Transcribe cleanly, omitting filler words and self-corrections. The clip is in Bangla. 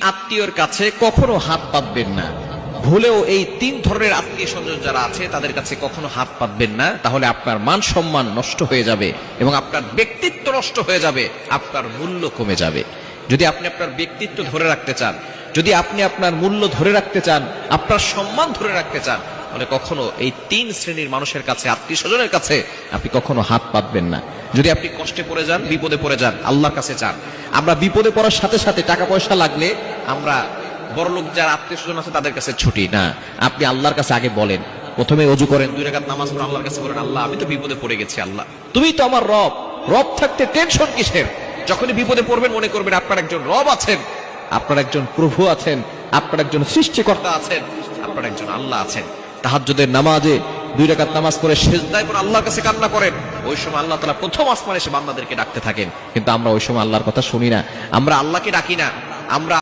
আত্মীয়র কাছে কখনো হাত পাতবেন না। ভুলেও এই তিন ধরনের আত্মীয় স্বজন যারা আছে তাদের কাছে কখনো হাত পাতবেন না, তাহলে আপনার মান সম্মান নষ্ট হয়ে যাবে এবং আপনার ব্যক্তিত্ব নষ্ট হয়ে যাবে, আপনার মূল্য কমে যাবে। যদি আপনি আপনার ব্যক্তিত্ব ধরে রাখতে চান, যদি আপনি আপনার মূল্য ধরে রাখতে চান, আপনার সম্মান ধরে রাখতে চান, তাহলে কখনো এই তিন শ্রেণীর মানুষের কাছে, আত্মীয় স্বজনের কাছে আপনি কখনো হাত পাতবেন না। যদি আপনি কষ্টে পড়ে যান, বিপদে পড়ে যান, আল্লাহর কাছে চান। আমরা বিপদে পড়ার সাথে সাথে টাকা পয়সা লাগলে আমরা বড় লোক যারা আত্মীয় স্বজন আছে তাদের কাছে ছুটি না। আপনি আল্লাহর কাছে আগে বলেন, প্রথমে ওযু করেন, 2 রাকাত নামাজ পড়ে আল্লাহর কাছে বলেন, আল্লাহ আমি তো বিপদে পড়ে গেছি, আল্লাহ তুমি তো আমার রব, রব থাকতে টেনশন কিসের? যখনই বিপদে পড়বেন মনে করবেন আপনার একজন রব আছেন, আপনার একজন প্রভু আছেন, আপনার একজন সৃষ্টিকর্তা আছেন, আপনার একজন আল্লাহ আছেন। তাহাজ্জুদের নামাজে 2 রাকাত নামাজ পড়ে সিজদায় পড়ে আল্লাহর কাছে কান্না করেন, ওই সময় আল্লাহ তাআলা প্রথম আসমানে এসে বান্দাদেরকে ডাকতে থাকেন। কিন্তু আমরা ওই সময় আল্লাহর কথা শুনি না, আমরা আল্লাহকে ডাকি না। আমরা